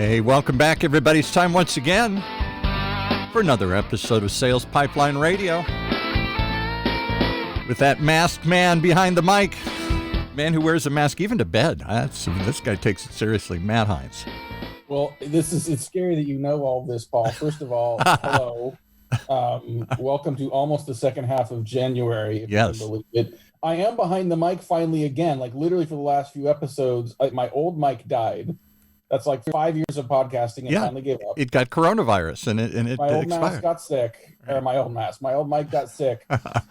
Hey, welcome back, everybody. It's time once again for another episode of Sales Pipeline Radio. With that masked man behind the mic, man who wears a mask even to bed. This guy takes it seriously, Matt Hines. Well, it's scary that you know all this, Paul. First of all, hello. Welcome to almost the second half of January, if yes. you can believe it. I am behind the mic finally again, like literally for the last few episodes. My old mic died. That's like 5 years of podcasting and finally gave up. It got coronavirus and it my old expired. Mask got sick, or my old mic got sick.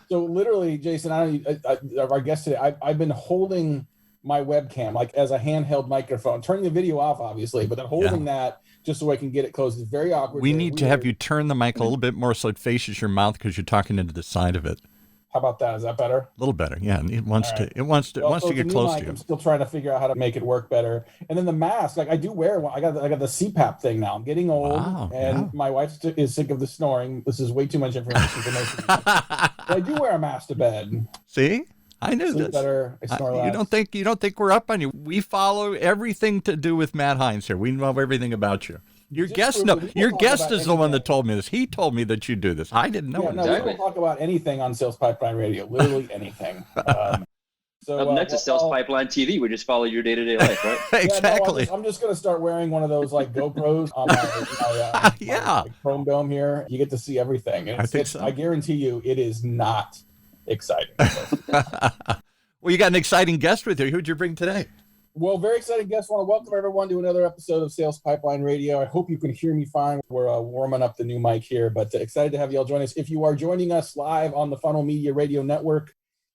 So literally, Jason, our guest today, I've been holding my webcam like as a handheld microphone, turning the video off, obviously, but then holding that just so I can get it close. It's very awkward. We need to have you turn the mic a little bit more so it faces your mouth because you're talking into the side of it. How about that? Is that better? A little better, yeah. It wants to get close to you. I'm still trying to figure out how to make it work better. And then the mask, like I do wear one. I got the CPAP thing now. I'm getting old, my wife is sick of the snoring. This is way too much information. But I do wear a mask to bed. See, I knew Sleep this. Better. I snore less. You don't think we're up on you? We follow everything to do with Matt Hines here. We know everything about you. Your guest is the one that told me this. He told me that you do this. I didn't know. We don't talk about anything on Sales Pipeline Radio. Literally anything. So next to Sales Pipeline TV, we just follow your day-to-day life, right? Exactly. I'm just going to start wearing one of those like GoPros on my Chrome Dome here. You get to see everything. And I think so. I guarantee you, it is not exciting. Well, you got an exciting guest with you. Who'd you bring today? Well, very exciting guest. I want to welcome everyone to another episode of Sales Pipeline Radio. I hope you can hear me fine. We're warming up the new mic here, but excited to have you all join us. If you are joining us live on the Funnel Media Radio Network,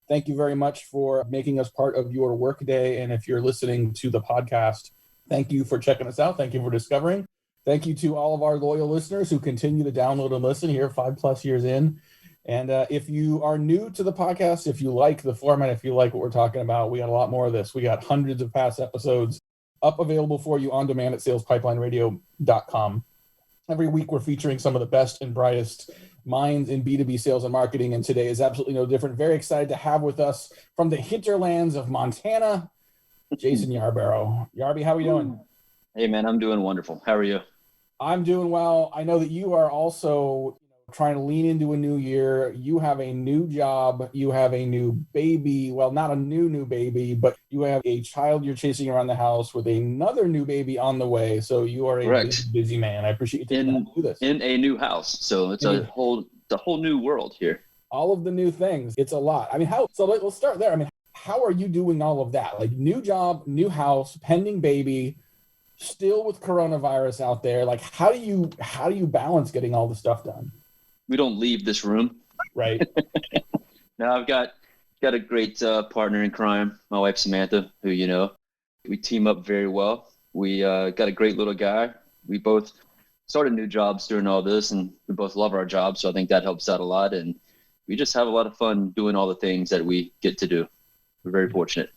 thank you very much for making us part of your workday. And if you're listening to the podcast, thank you for checking us out. Thank you for discovering. Thank you to all of our loyal listeners who continue to download and listen here 5+ years in. And if you are new to the podcast, if you like the format, if you like what we're talking about, we got a lot more of this. We got hundreds of past episodes up available for you on demand at salespipelineradio.com. Every week we're featuring some of the best and brightest minds in B2B sales and marketing, and today is absolutely no different. Very excited to have with us from the hinterlands of Montana, Jason Yarborough. Yarby, how are we doing? Hey, man, I'm doing wonderful. How are you? I'm doing well. I know that you are also trying to lean into a new year. You have a new job. You have a new baby. Well, not a new baby, but you have a child you're chasing around the house with another new baby on the way. So you are a busy man. I appreciate you taking time to do this. In a new house. So it's a whole new world here. All of the new things. It's a lot. I mean, let's start there. I mean, how are you doing all of that? Like new job, new house, pending baby, still with coronavirus out there. Like how do you balance getting all the stuff done? We don't leave this room. Right. Now I've got a great partner in crime, my wife Samantha, who we team up very well. We got a great little guy. We both started new jobs during all this, and we both love our jobs, so I think that helps out a lot. And we just have a lot of fun doing all the things that we get to do. We're very fortunate.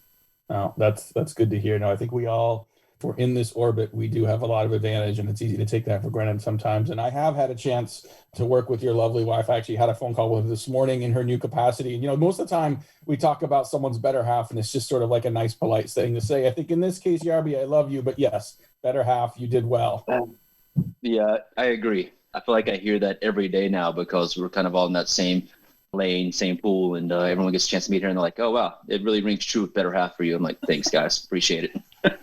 Oh, that's good to hear. No, I think if we're in this orbit, we do have a lot of advantage, and it's easy to take that for granted sometimes. And I have had a chance to work with your lovely wife. I actually had a phone call with her this morning in her new capacity. And, most of the time we talk about someone's better half, and it's just sort of like a nice, polite thing to say. I think in this case, Yarby, I love you, but yes, better half, you did well. Yeah, I agree. I feel like I hear that every day now because we're kind of all in that same lane, same pool, and everyone gets a chance to meet her, and they're like, oh, wow, it really rings true with better half for you. I'm like, thanks, guys. Appreciate it.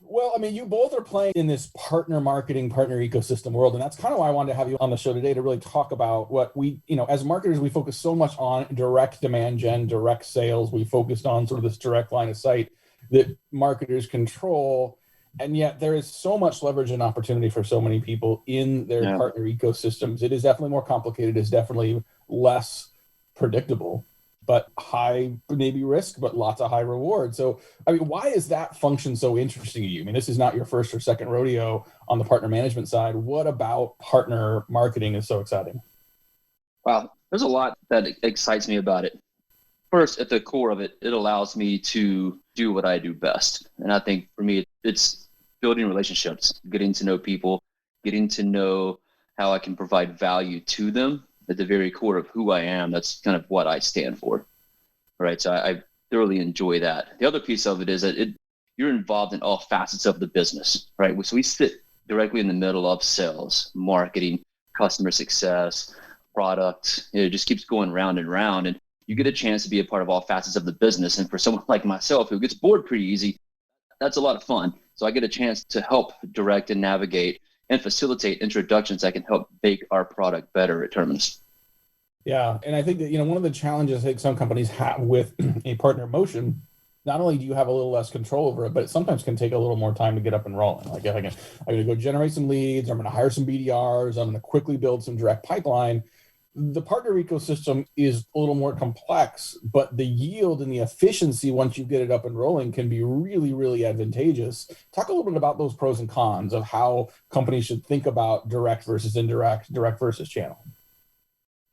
Well, I mean, you both are playing in this partner marketing, partner ecosystem world. And that's kind of why I wanted to have you on the show today to really talk about what we, as marketers, we focus so much on direct demand gen, direct sales. We focused on sort of this direct line of sight that marketers control. And yet there is so much leverage and opportunity for so many people in their partner ecosystems. It is definitely more complicated. It's definitely less predictable, but high maybe risk, but lots of high reward. So, I mean, why is that function so interesting to you? I mean, this is not your first or second rodeo on the partner management side. What about partner marketing is so exciting? Wow, there's a lot that excites me about it. First, at the core of it, it allows me to do what I do best. And I think for me, it's building relationships, getting to know people, getting to know how I can provide value to them at the very core of who I am. That's kind of what I stand for, right? So I thoroughly enjoy that. The other piece of it is that you're involved in all facets of the business, right? So we sit directly in the middle of sales, marketing, customer success, product. It just keeps going round and round. And you get a chance to be a part of all facets of the business. And for someone like myself who gets bored pretty easy, that's a lot of fun. So I get a chance to help direct and navigate and facilitate introductions that can help make our product better at Terminus. Yeah. And I think that, one of the challenges I think some companies have with a partner motion, not only do you have a little less control over it, but it sometimes can take a little more time to get up and rolling. Like I'm going to go generate some leads, I'm going to hire some BDRs, I'm going to quickly build some direct pipeline. The partner ecosystem is a little more complex, but the yield and the efficiency once you get it up and rolling can be really, really advantageous. Talk a little bit about those pros and cons of how companies should think about direct versus indirect, direct versus channel.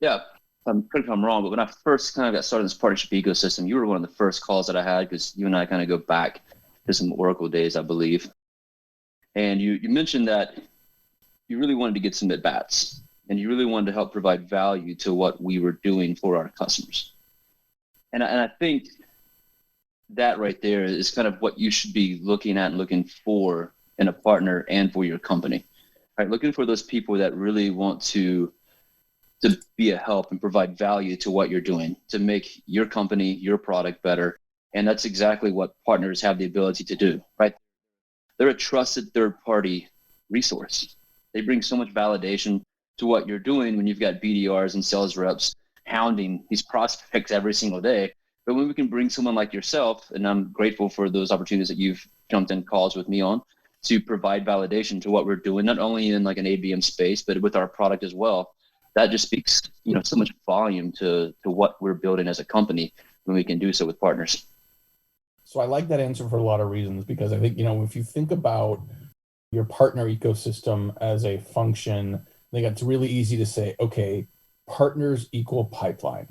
Yeah, correct if I'm wrong, but when I first kind of got started in this partnership ecosystem, you were one of the first calls that I had because you and I kind of go back to some Oracle days, I believe. And you mentioned that you really wanted to get some at-bats. And you really wanted to help provide value to what we were doing for our customers. And I think that right there is kind of what you should be looking at and looking for in a partner and for your company. Right? Looking for those people that really want to be a help and provide value to what you're doing, to make your company, your product better. And that's exactly what partners have the ability to do, right? They're a trusted third-party resource. They bring so much validation to what you're doing when you've got BDRs and sales reps hounding these prospects every single day. But when we can bring someone like yourself, and I'm grateful for those opportunities that you've jumped in calls with me on, to provide validation to what we're doing, not only in like an ABM space, but with our product as well, that just speaks, so much volume to what we're building as a company when we can do so with partners. So I like that answer for a lot of reasons, because I think, if you think about your partner ecosystem as a function, I think it's really easy to say, okay, partners equal pipeline.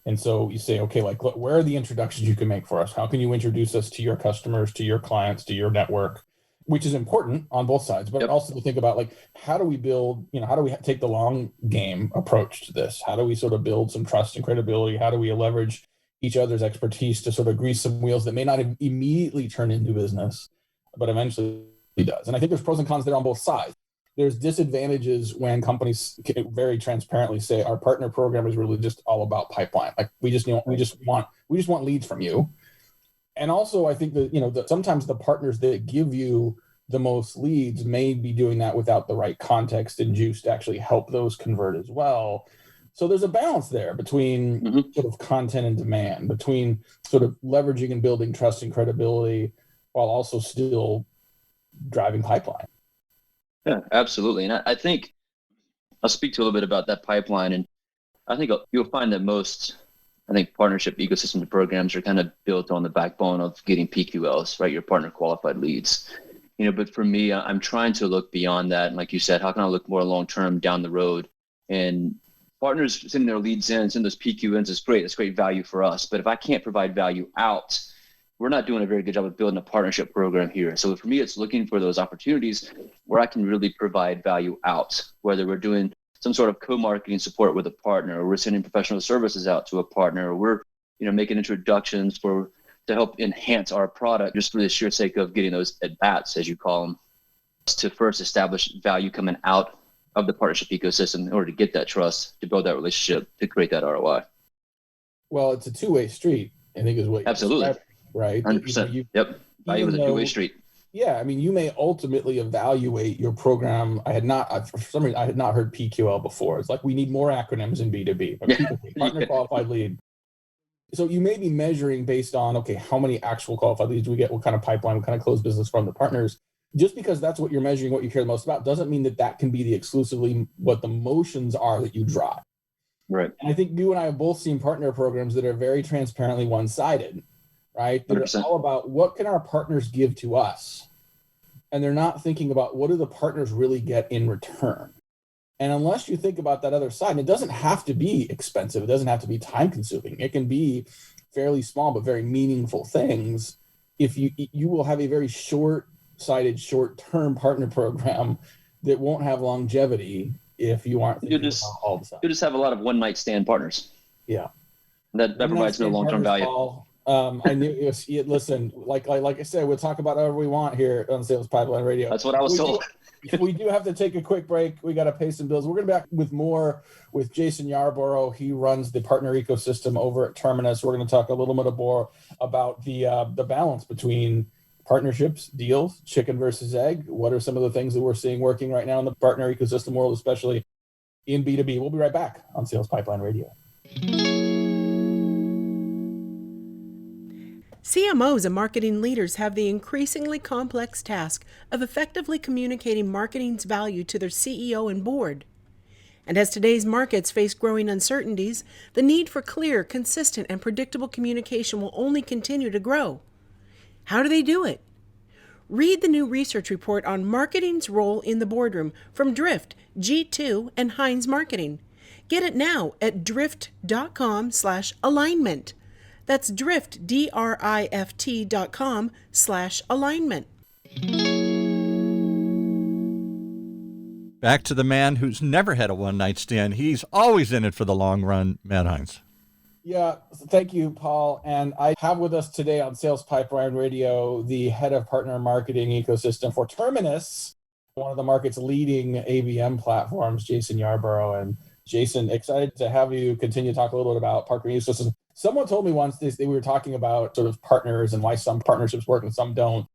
And so you say, okay, like, look, where are the introductions you can make for us? How can you introduce us to your customers, to your clients, to your network, which is important on both sides, but also to think about, like, how do we build, how do we take the long game approach to this? How do we sort of build some trust and credibility? How do we leverage each other's expertise to sort of grease some wheels that may not immediately turn into business, but eventually does? And I think there's pros and cons there on both sides. There's disadvantages when companies very transparently say our partner program is really just all about pipeline. Like we just want leads from you. And also I think that, sometimes the partners that give you the most leads may be doing that without the right context and juice to actually help those convert as well. So there's a balance there between sort of content and demand, between sort of leveraging and building trust and credibility while also still driving pipeline. Yeah, absolutely. And I think I'll speak to a little bit about that pipeline. And I think you'll find that most, partnership ecosystem programs are kind of built on the backbone of getting PQLs, right? Your partner qualified leads. But for me, I'm trying to look beyond that. And like you said, how can I look more long-term down the road? And partners sending their leads in, sending those PQNs is great. It's great value for us. But if I can't provide value out, we're not doing a very good job of building a partnership program here. So for me, it's looking for those opportunities where I can really provide value out, whether we're doing some sort of co-marketing support with a partner, or we're sending professional services out to a partner, or we're, making introductions to help enhance our product just for the sheer sake of getting those at-bats, as you call them, to first establish value coming out of the partnership ecosystem in order to get that trust, to build that relationship, to create that ROI. Well, it's a two-way street, I think is what absolutely. You're right? 100%. Yep. Value is a two-way street. Yeah, I mean, you may ultimately evaluate your program. For some reason, I had not heard PQL before. It's like we need more acronyms in B2B. But partner qualified lead. So you may be measuring based on, okay, how many actual qualified leads do we get? What kind of pipeline? What kind of closed business from the partners? Just because that's what you're measuring, what you care the most about, doesn't mean that can be the exclusively what the motions are that you drive. Right. And I think you and I have both seen partner programs that are very transparently one-sided. Right? They're 100%. all about what can our partners give to us? And they're not thinking about what do the partners really get in return. And unless you think about that other side, and it doesn't have to be expensive, it doesn't have to be time consuming. It can be fairly small but very meaningful things. If you will have a very short-sighted, short-term partner program that won't have longevity if you aren't thinking about all the stuff. You just have a lot of one-night stand partners. Yeah. That provides no long-term value. I knew it was, listen, like I said, we'll talk about whatever we want here on Sales Pipeline Radio. That's what I was told. We do have to take a quick break. We got to pay some bills. We're going to be back with more with Jason Yarborough. He runs the partner ecosystem over at Terminus. We're going to talk a little bit more about the balance between partnerships, deals, chicken versus egg. What are some of the things that we're seeing working right now in the partner ecosystem world, especially in B2B? We'll be right back on Sales Pipeline Radio. CMOs and marketing leaders have the increasingly complex task of effectively communicating marketing's value to their CEO and board. And as today's markets face growing uncertainties, the need for clear, consistent, and predictable communication will only continue to grow. How do they do it? Read the new research report on marketing's role in the boardroom from Drift, G2, and Heinz Marketing. Get it now at drift.com/alignment. That's drift, drift.com/alignment. Back to the man who's never had a one-night stand. He's always in it for the long run, Matt Heinz. Yeah, thank you, Paul. And I have with us today on Sales Pipeline Radio the head of partner marketing ecosystem for Terminus, one of the market's leading ABM platforms, Jason Yarborough. And Jason, excited to have you continue to talk a little bit about partner ecosystem. Someone told me once we were talking about sort of partners and why some partnerships work and some don't.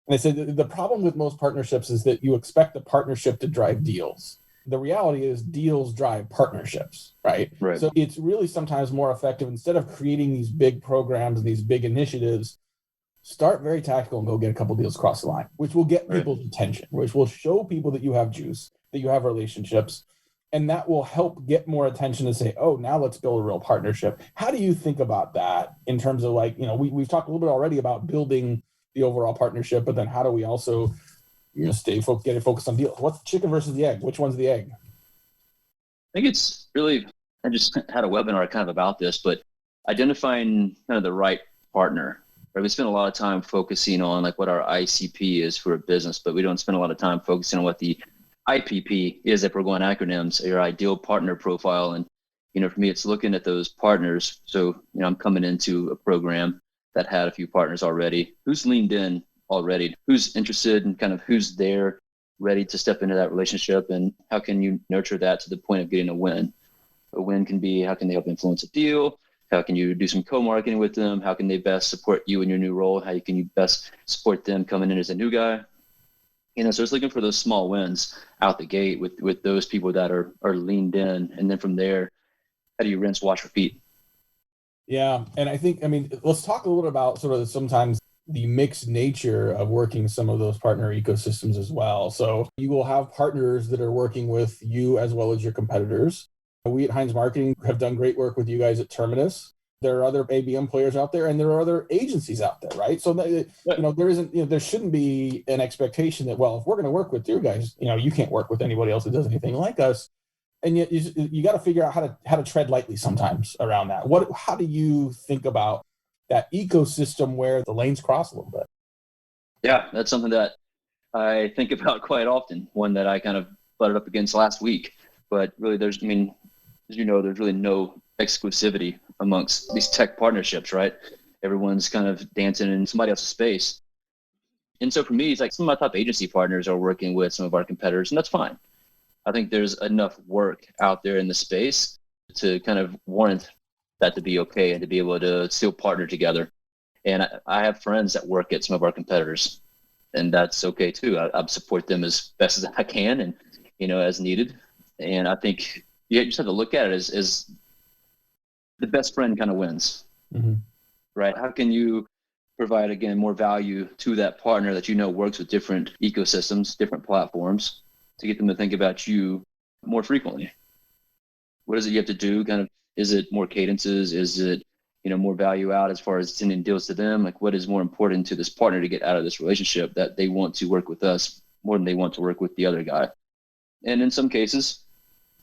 And they said the problem with most partnerships is that you expect the partnership to drive deals. The reality is deals drive partnerships, right? So it's really sometimes more effective, instead of creating these big programs and these big initiatives, start very tactical and go get a couple deals across the line, which will get people's attention, which will show people that you have juice, that you have relationships. And that will help get more attention to say, oh, now let's build a real partnership. How do you think about that in terms of we've talked a little bit already about building the overall partnership, but then how do we also, get it focused on deals? What's the chicken versus the egg? Which one's the egg? I think it's really, I just had a webinar kind of about this, but identifying kind of the right partner. Right? We spend a lot of time focusing on like what our ICP is for a business, but we don't spend a lot of time focusing on what the IPP is, if we're going acronyms, your ideal partner profile. And, for me, it's looking at those partners. So, I'm coming into a program that had a few partners already. Who's leaned in already? Who's interested and kind of who's there, ready to step into that relationship? And how can you nurture that to the point of getting a win? A win can be, how can they help influence a deal? How can you do some co-marketing with them? How can they best support you in your new role? How can you best support them coming in as a new guy? So it's looking for those small wins out the gate with those people that are leaned in. And then from there, how do you rinse, wash, repeat? Yeah. And let's talk a little bit about sort of sometimes the mixed nature of working some of those partner ecosystems as well. So you will have partners that are working with you as well as your competitors. We at Heinz Marketing have done great work with you guys at Terminus. There are other ABM players out there, and there are other agencies out there, right? So, there shouldn't be an expectation that, well, if we're going to work with you guys, you can't work with anybody else that does anything like us. And yet you got to figure out how to tread lightly sometimes around that. How do you think about that ecosystem where the lanes cross a little bit? Yeah, that's something that I think about quite often. One that I kind of butted up against last week. But really, there's really no exclusivity amongst these tech partnerships, right? Everyone's kind of dancing in somebody else's space. And so for me, it's like some of my top agency partners are working with some of our competitors, and that's fine. I think there's enough work out there in the space to kind of warrant that to be okay and to be able to still partner together. And I have friends that work at some of our competitors, and that's okay too. I support them as best as I can and, as needed. And I think you just have to look at it as the best friend kind of wins, right? How can you provide, again, more value to that partner that works with different ecosystems, different platforms, to get them to think about you more frequently? What is it you have to do? Kind of, is it more cadences? Is it, more value out as far as sending deals to them? Like, what is more important to this partner to get out of this relationship that they want to work with us more than they want to work with the other guy? And in some cases,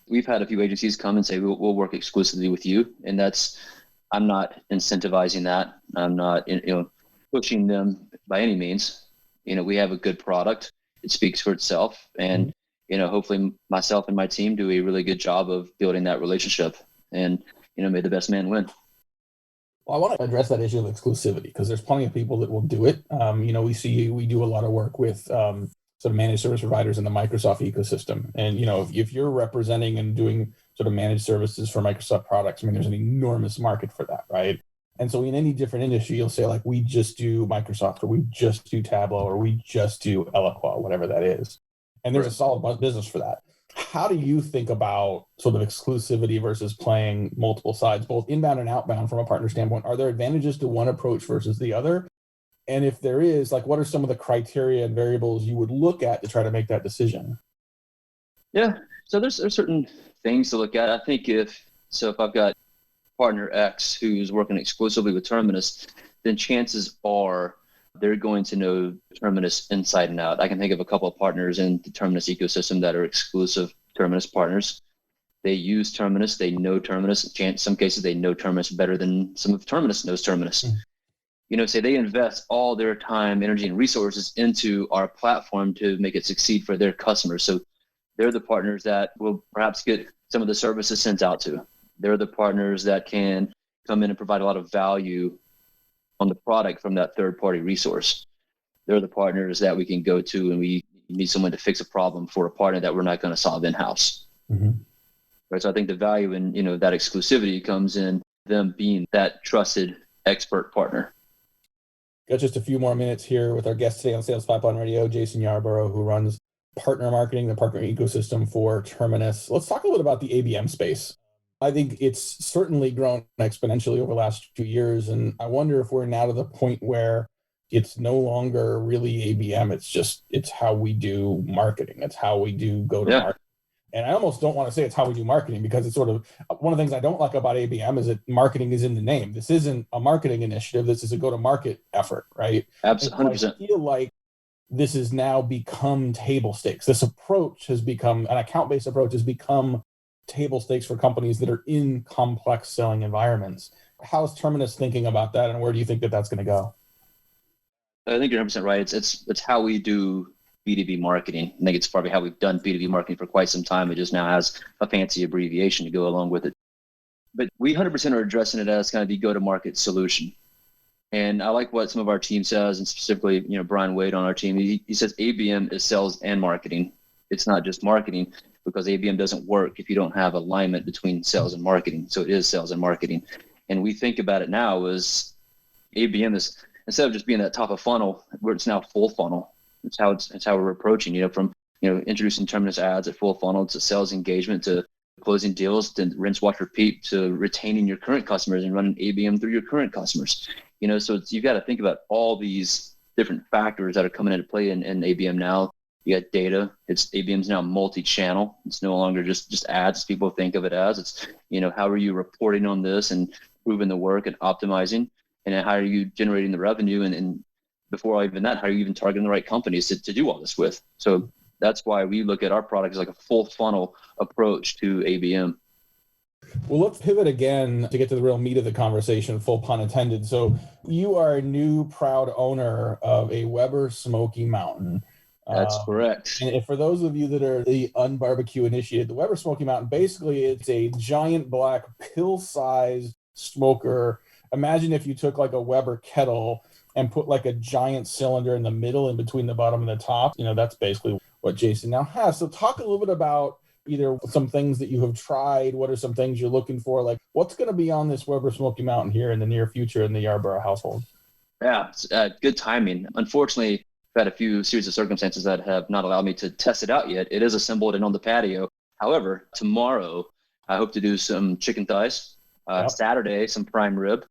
we've had a few agencies come and say, we'll work exclusively with you. And I'm not incentivizing that. I'm not, pushing them by any means. We have a good product. It speaks for itself. And, hopefully myself and my team do a really good job of building that relationship and, may the best man win. Well, I want to address that issue of exclusivity because there's plenty of people that will do it. We do a lot of work with sort of managed service providers in the Microsoft ecosystem. And, if you're representing and doing sort of managed services for Microsoft products, I mean, there's an enormous market for that, right? And so in any different industry, you'll say like, we just do Microsoft, or we just do Tableau, or we just do Eloqua, whatever that is. And there's a solid business for that. How do you think about sort of exclusivity versus playing multiple sides, both inbound and outbound from a partner standpoint? Are there advantages to one approach versus the other? And if there is, like, what are some of the criteria and variables you would look at to try to make that decision? Yeah. So there's certain things to look at. I think if I've got partner X who's working exclusively with Terminus, then chances are they're going to know Terminus inside and out. I can think of a couple of partners in the Terminus ecosystem that are exclusive Terminus partners. They use Terminus, they know Terminus. In some cases, they know Terminus better than some of Terminus knows Terminus. Say they invest all their time, energy, and resources into our platform to make it succeed for their customers. So they're the partners that will perhaps get some of the services sent out to. They're the partners that can come in and provide a lot of value on the product from that third-party resource. They're the partners that we can go to and we need someone to fix a problem for a partner that we're not going to solve in-house. Mm-hmm. Right. So I think the value in that exclusivity comes in them being that trusted expert partner. Got just a few more minutes here with our guest today on Sales Pipeline Radio, Jason Yarborough, who runs partner marketing, the partner ecosystem for Terminus. Let's talk a little bit about the ABM space. I think it's certainly grown exponentially over the last few years. And I wonder if we're now to the point where it's no longer really ABM. It's how we do marketing. It's how we do go to market. And I almost don't want to say it's how we do marketing because it's sort of one of the things I don't like about ABM is that marketing is in the name. This isn't a marketing initiative. This is a go-to-market effort, right? Absolutely. So I feel like this has now become table stakes. This approach has become, an account-based approach has become table stakes for companies that are in complex selling environments. How's Terminus thinking about that, and where do you think that that's going to go? I think you're 100% right. It's how we do B2B marketing. I think it's probably how we've done B2B marketing for quite some time. It just now has a fancy abbreviation to go along with it. But we 100% are addressing it as kind of the go-to-market solution. And I like what some of our team says, and specifically, Brian Wade on our team. He says ABM is sales and marketing. It's not just marketing, because ABM doesn't work if you don't have alignment between sales and marketing. So it is sales and marketing. And we think about it now as ABM is, instead of just being that top of funnel, where it's now full funnel. It's how we're approaching, from introducing Terminus ads at full funnel to sales engagement to closing deals to rinse, wash, repeat to retaining your current customers and running ABM through your current customers. So you've got to think about all these different factors that are coming into play in ABM now. You got data. ABM's now multi-channel. It's no longer just ads. People think of it as it's, how are you reporting on this and proving the work and optimizing, and then how are you generating the revenue and before even that, how are you even targeting the right companies to do all this with? So that's why we look at our product as like a full funnel approach to ABM. Well, let's pivot again to get to the real meat of the conversation, full pun intended. So you are a new proud owner of a Weber Smoky Mountain. That's correct. And for those of you that are the unbarbecue initiated, the Weber Smoky Mountain, basically it's a giant black pill-sized smoker. Imagine if you took like a Weber kettle and put like a giant cylinder in the middle in between the bottom and the top. That's basically what Jason now has. So talk a little bit about either some things that you have tried. What are some things you're looking for? Like what's going to be on this Weber Smoky Mountain here in the near future in the Yarborough household? Yeah, it's, good timing. Unfortunately, I've had a few series of circumstances that have not allowed me to test it out yet. It is assembled and on the patio. However, tomorrow I hope to do some chicken thighs. Saturday, some prime rib.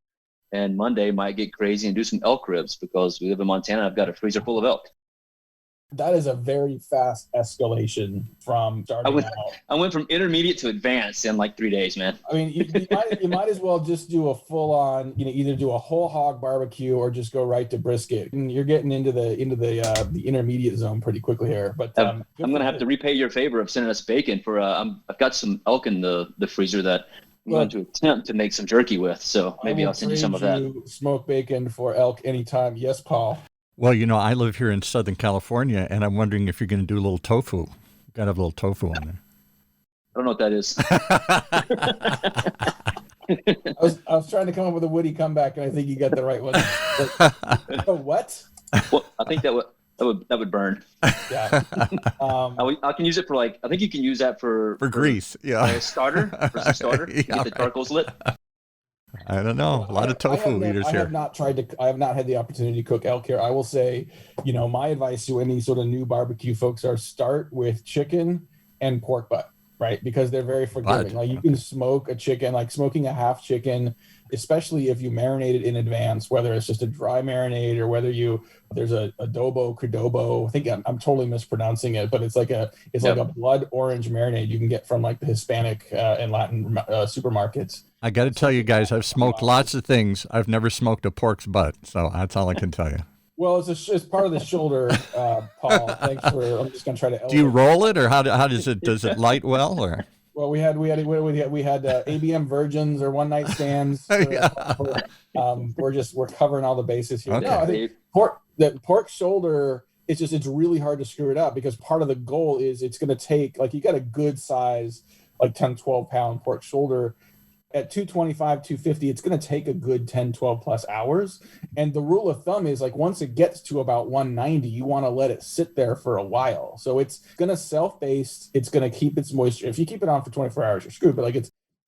And Monday might get crazy and do some elk ribs because we live in Montana. I've got a freezer full of elk. That is a very fast escalation from starting out. I went from intermediate to advanced in like 3 days, man. I mean, you might as well just do a full-on, either do a whole hog barbecue or just go right to brisket. And you're getting into the intermediate zone pretty quickly here. But I'm going to have to repay your favor of sending us bacon for. I've got some elk in the freezer that I'm going to attempt to make some jerky with. So maybe I'll send you some of that. Smoke bacon for elk anytime. Yes, Paul. Well, I live here in Southern California, and I'm wondering if you're going to do a little tofu. Got to have a little tofu on there. I don't know what that is. I was trying to come up with a witty comeback, and I think you got the right one. What? Well, I think that would burn. Yeah. I can use it for I think you can use that for grease. Yeah. A starter, for some starter. Yeah, Get the charcoals lit. I don't know. A lot of tofu eaters I here. I have not had the opportunity to cook elk here. I will say, my advice to any sort of new barbecue folks are start with chicken and pork butt, right? Because they're very forgiving. Like you can smoke a chicken, like smoking a half chicken, especially if you marinate it in advance, whether it's just a dry marinade or whether there's a adobo, cadobo. I think I'm totally mispronouncing it, but it's like a blood orange marinade you can get from like the Hispanic and Latin supermarkets. I got to tell you guys, I've smoked lots of things. I've never smoked a pork's butt, so that's all I can tell you. Well, it's part of the shoulder, Paul. Thanks for. I'm just gonna try to. Do you roll it, or how does it light well, or? Well, we had ABM virgins or one night stands. We're covering all the bases here. Okay. No, I think pork shoulder. It's really hard to screw it up because part of the goal is it's going to take you got a good size 10, 12 pound pork shoulder. At 225, 250, it's going to take a good 10, 12 plus hours. And the rule of thumb is once it gets to about 190, you want to let it sit there for a while. So it's going to self-baste. It's going to keep its moisture. If you keep it on for 24 hours, you're screwed. But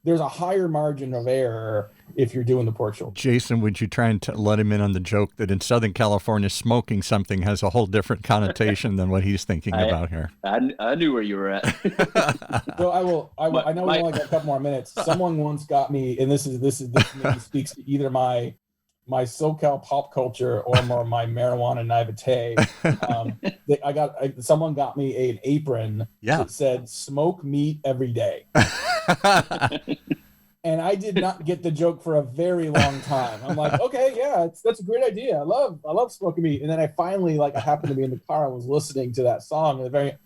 there's a higher margin of error if you're doing the pork shoulder. Jason, would you try and let him in on the joke that in Southern California, smoking something has a whole different connotation than what he's thinking about here? I knew where you were at. So I will. I know we only got a couple more minutes. Someone once got me, and this maybe speaks to either my SoCal pop culture or more my marijuana naivete. Someone got me an apron that said "smoke meat every day." And I did not get the joke for a very long time. I'm like, okay, yeah, that's a great idea. I love smoking meat. And then I finally, I happened to be in the car and was listening to that song. And the very,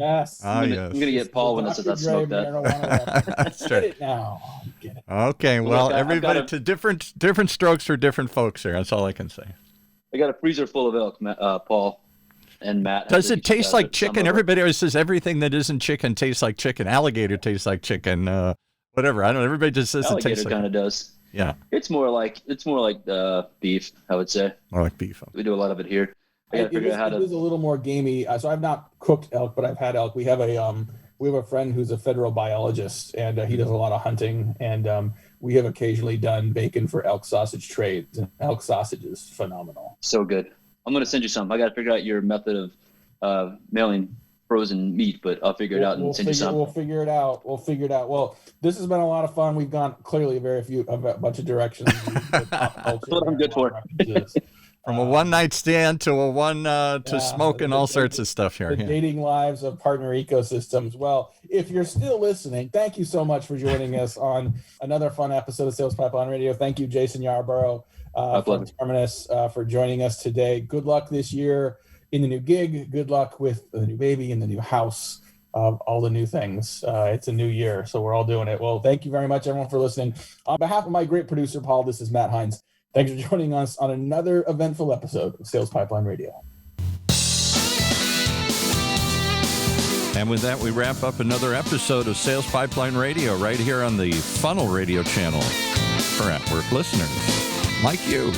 yes. I'm gonna get Paul when I smoke that. That's right. Get it now. Get it. Okay, well, everybody to different strokes for different folks here. That's all I can say. I got a freezer full of elk, Paul. And Matt, does it taste like chicken? Everybody always says everything that isn't chicken tastes like chicken. Alligator tastes like chicken. Whatever. I don't know. Everybody just says alligator it tastes like. Kind of does. Yeah. It's more like beef. I would say. More like beef. We do a lot of it here. I gotta figure out how to. It is a little more gamey. So I've not cooked elk, but I've had elk. We have a friend who's a federal biologist, and he does a lot of hunting. And we have occasionally done bacon for elk sausage trades. And elk sausage is phenomenal. So good. I'm going to send you some. I got to figure out your method of mailing frozen meat, but I'll figure it out and send you some. We'll figure it out. Well, this has been a lot of fun. We've gone clearly a bunch of directions. That's what I'm good for. From a one-night stand to to smoking all sorts of stuff here. The dating lives of partner ecosystems. Well, if you're still listening, thank you so much for joining us on another fun episode of Sales Pipeline Radio. Thank you, Jason Yarborough. From Terminus for joining us today. Good luck this year in the new gig. Good luck with the new baby and the new house, all the new things. It's a new year, so we're all doing it. Well, thank you very much, everyone, for listening. On behalf of my great producer, Paul, this is Matt Hines. Thanks for joining us on another eventful episode of Sales Pipeline Radio. And with that, we wrap up another episode of Sales Pipeline Radio right here on the Funnel Radio channel for at-work listeners like you.